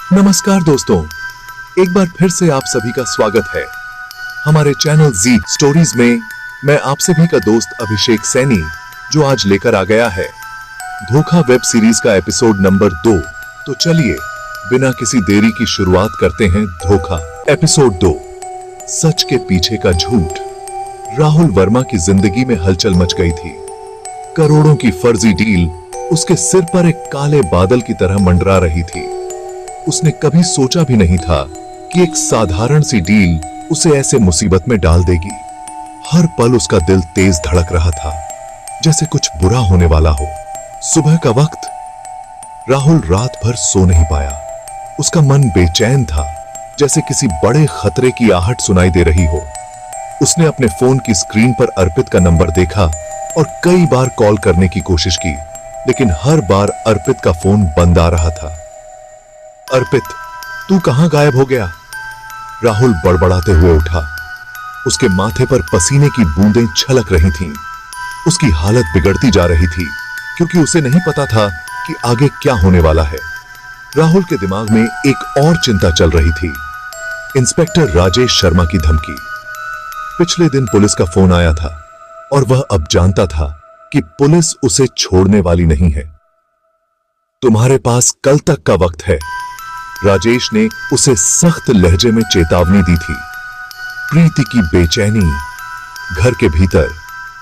नमस्कार दोस्तों, एक बार फिर से आप सभी का स्वागत है हमारे चैनल जी स्टोरीज में। मैं आप सभी का दोस्त अभिषेक सैनी, जो आज लेकर आ गया है धोखा वेब सीरीज का एपिसोड नंबर 2। तो चलिए बिना किसी देरी की शुरुआत करते हैं। धोखा एपिसोड 2, सच के पीछे का झूठ। राहुल वर्मा की जिंदगी में हलचल मच गई थी। करोड़ों की फर्जी डील उसके सिर पर एक काले बादल की तरह मंडरा रही थी। उसने कभी सोचा भी नहीं था कि एक साधारण सी डील उसे ऐसे मुसीबत में डाल देगी। हर पल उसका दिल तेज धड़क रहा था, जैसे कुछ बुरा होने वाला हो। सुबह का वक्त, राहुल रात भर सो नहीं पाया। उसका मन बेचैन था, जैसे किसी बड़े खतरे की आहट सुनाई दे रही हो। उसने अपने फोन की स्क्रीन पर अर्पित का नंबर देखा और कई बार कॉल करने की कोशिश की, लेकिन हर बार अर्पित का फोन बंद आ रहा था। अर्पित, तू कहां गायब हो गया? राहुल बड़बड़ाते हुए उठा। उसके माथे पर पसीने की बूंदें छलक रही थीं। उसकी हालत बिगड़ती जा रही थी, क्योंकि उसे नहीं पता था कि आगे क्या होने वाला है। राहुल के दिमाग में एक और चिंता चल रही थी, इंस्पेक्टर राजेश शर्मा की धमकी। पिछले दिन पुलिस का फोन आया था और वह अब जानता था कि पुलिस उसे छोड़ने वाली नहीं है। तुम्हारे पास कल तक का वक्त है, राजेश ने उसे सख्त लहजे में चेतावनी दी थी। प्रीति की बेचैनी। घर के भीतर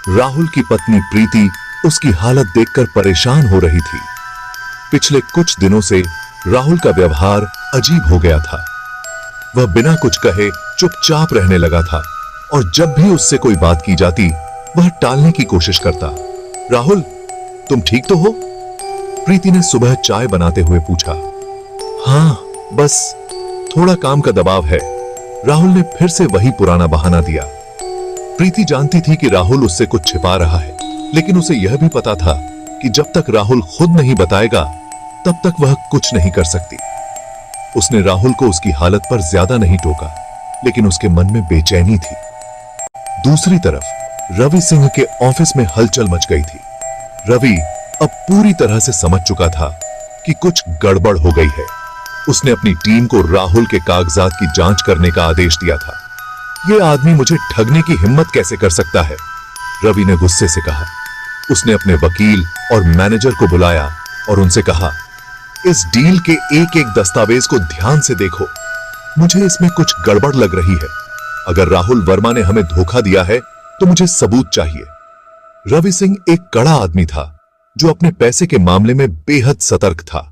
राहुल की पत्नी प्रीति उसकी हालत देखकर परेशान हो रही थी। पिछले कुछ दिनों से राहुल का व्यवहार अजीब हो गया था। वह बिना कुछ कहे चुपचाप रहने लगा था और जब भी उससे कोई बात की जाती, वह टालने की कोशिश करता। राहुल, तुम ठीक तो हो? प्रीति ने सुबह चाय बनाते हुए पूछा। हाँ, बस थोड़ा काम का दबाव है, राहुल ने फिर से वही पुराना बहाना दिया। प्रीति जानती थी कि राहुल उससे कुछ छिपा रहा है, लेकिन उसे यह भी पता था कि जब तक राहुल खुद नहीं बताएगा, तब तक वह कुछ नहीं कर सकती। उसने राहुल को उसकी हालत पर ज्यादा नहीं टोका, लेकिन उसके मन में बेचैनी थी। दूसरी तरफ रवि सिंह के ऑफिस में हलचल मच गई थी। रवि अब पूरी तरह से समझ चुका था कि कुछ गड़बड़ हो गई है। उसने अपनी टीम को राहुल के कागजात की जांच करने का आदेश दिया था। यह आदमी मुझे ठगने की हिम्मत कैसे कर सकता है? रवि ने गुस्से से कहा। उसने अपने वकील और मैनेजर को बुलाया और उनसे कहा, इस डील के एक एक दस्तावेज को ध्यान से देखो। मुझे इसमें कुछ गड़बड़ लग रही है। अगर राहुल वर्मा ने हमें धोखा दिया है तो मुझे सबूत चाहिए। रवि सिंह एक कड़ा आदमी था, जो अपने पैसे के मामले में बेहद सतर्क था।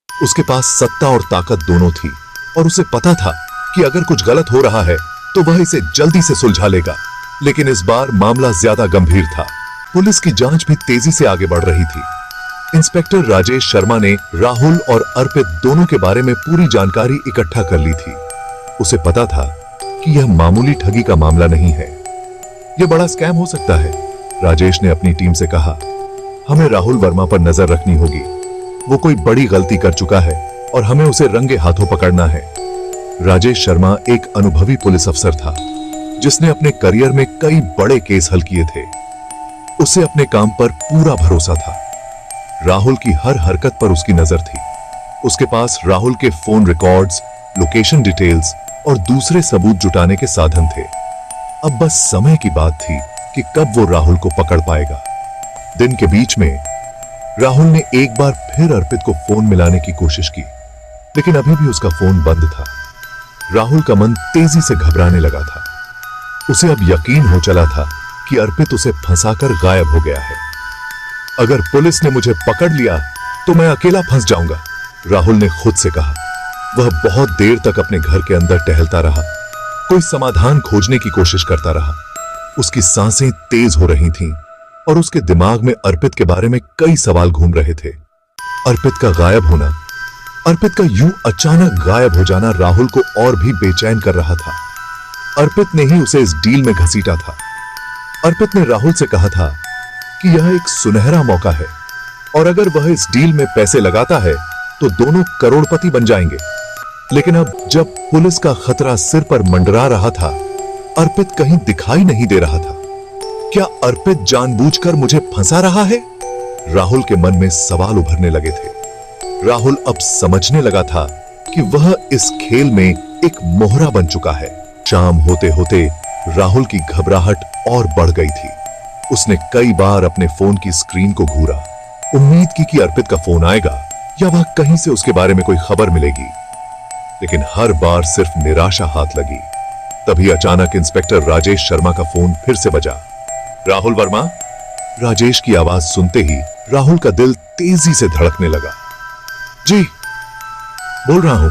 उसके पास सत्ता और ताकत दोनों थी और उसे पता था कि अगर कुछ गलत हो रहा है तो वह इसे जल्दी से सुलझा लेगा। लेकिन इस बार मामला ज्यादा गंभीर था। पुलिस की जांच भी तेजी से आगे बढ़ रही थी। इंस्पेक्टर राजेश शर्मा ने राहुल और अर्पित दोनों के बारे में पूरी जानकारी इकट्ठा कर ली थी। उसे पता था कि यह मामूली ठगी का मामला नहीं है, यह बड़ा स्कैम हो सकता है। राजेश ने अपनी टीम से कहा, हमें राहुल वर्मा पर नजर रखनी होगी। वो कोई बड़ी गलती कर चुका है और हमें उसे रंगे हाथों पकड़ना है। राजेश शर्मा एक अनुभवी पुलिस अफसर था, जिसने अपने करियर में कई बड़े केस हल किए थे। उसे अपने काम पर पूरा भरोसा था। राहुल की हर हरकत पर उसकी नजर थी। उसके पास राहुल के फोन रिकॉर्ड्स, लोकेशन डिटेल्स और दूसरे सबूत जुटाने के साधन थे। अब बस समय की बात थी कि कब वो राहुल को पकड़ पाएगा। दिन के बीच में राहुल ने एक बार फिर अर्पित को फोन मिलाने की कोशिश की, लेकिन अभी भी उसका फोन बंद था। राहुल का मन तेजी से घबराने लगा था। उसे अब यकीन हो चला था कि अर्पित उसे फंसाकर गायब हो गया है। अगर पुलिस ने मुझे पकड़ लिया तो मैं अकेला फंस जाऊंगा, राहुल ने खुद से कहा। वह बहुत देर तक अपने घर के अंदर टहलता रहा, कोई समाधान खोजने की कोशिश करता रहा। उसकी सांसें तेज हो रही थीं और उसके दिमाग में अर्पित के बारे में कई सवाल घूम रहे थे। अर्पित का गायब होना, अर्पित का यूं अचानक गायब हो जाना राहुल को और भी बेचैन कर रहा था। अर्पित ने ही उसे इस डील में घसीटा था। अर्पित ने राहुल से कहा था कि यह एक सुनहरा मौका है और अगर वह इस डील में पैसे लगाता है तो दोनों करोड़पति बन जाएंगे। लेकिन अब जब पुलिस का खतरा सिर पर मंडरा रहा था, अर्पित कहीं दिखाई नहीं दे रहा था। क्या अर्पित जानबूझकर मुझे फंसा रहा है? राहुल के मन में सवाल उभरने लगे थे। राहुल अब समझने लगा था कि वह इस खेल में एक मोहरा बन चुका है। शाम होते होते राहुल की घबराहट और बढ़ गई थी। उसने कई बार अपने फोन की स्क्रीन को घूरा, उम्मीद की कि अर्पित का फोन आएगा या वह कहीं से उसके बारे में कोई खबर मिलेगी, लेकिन हर बार सिर्फ निराशा हाथ लगी। तभी अचानक इंस्पेक्टर राजेश शर्मा का फोन फिर से बजा। राहुल वर्मा? राजेश की आवाज सुनते ही राहुल का दिल तेजी से धड़कने लगा। जी, बोल रहा हूं,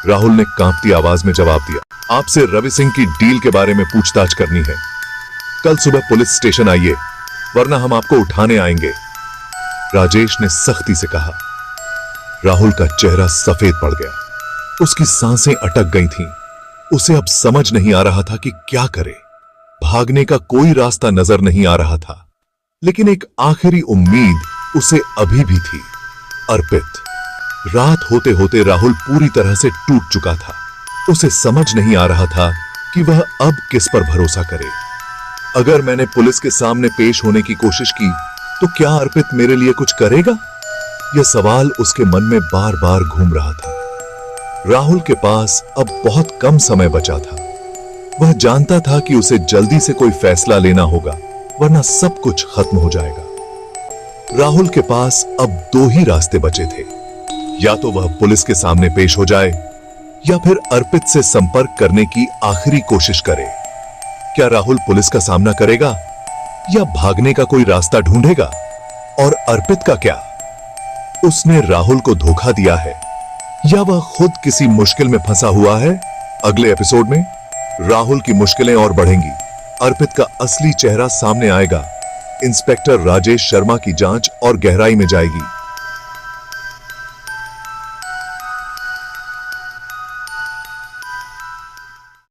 राहुल ने कांपती आवाज में जवाब दिया। आपसे रवि सिंह की डील के बारे में पूछताछ करनी है। कल सुबह पुलिस स्टेशन आइए, वरना हम आपको उठाने आएंगे, राजेश ने सख्ती से कहा। राहुल का चेहरा सफेद पड़ गया, उसकी सांसें अटक गई थीं। उसे अब समझ नहीं आ रहा था कि क्या करे। भागने का कोई रास्ता नजर नहीं आ रहा था, लेकिन एक आखिरी उम्मीद उसे अभी भी थी, अर्पित। रात होते होते राहुल पूरी तरह से टूट चुका था। उसे समझ नहीं आ रहा था कि वह अब किस पर भरोसा करे। अगर मैंने पुलिस के सामने पेश होने की कोशिश की तो क्या अर्पित मेरे लिए कुछ करेगा? यह सवाल उसके मन में बार बार घूम रहा था। राहुल के पास अब बहुत कम समय बचा था। वह जानता था कि उसे जल्दी से कोई फैसला लेना होगा, वरना सब कुछ खत्म हो जाएगा। राहुल के पास अब दो ही रास्ते बचे थे, या तो वह पुलिस के सामने पेश हो जाए या फिर अर्पित से संपर्क करने की आखिरी कोशिश करे। क्या राहुल पुलिस का सामना करेगा या भागने का कोई रास्ता ढूंढेगा? और अर्पित का क्या? उसने राहुल को धोखा दिया है या वह खुद किसी मुश्किल में फंसा हुआ है? अगले एपिसोड में राहुल की मुश्किलें और बढ़ेंगी, अर्पित का असली चेहरा सामने आएगा, इंस्पेक्टर राजेश शर्मा की जांच और गहराई में जाएगी।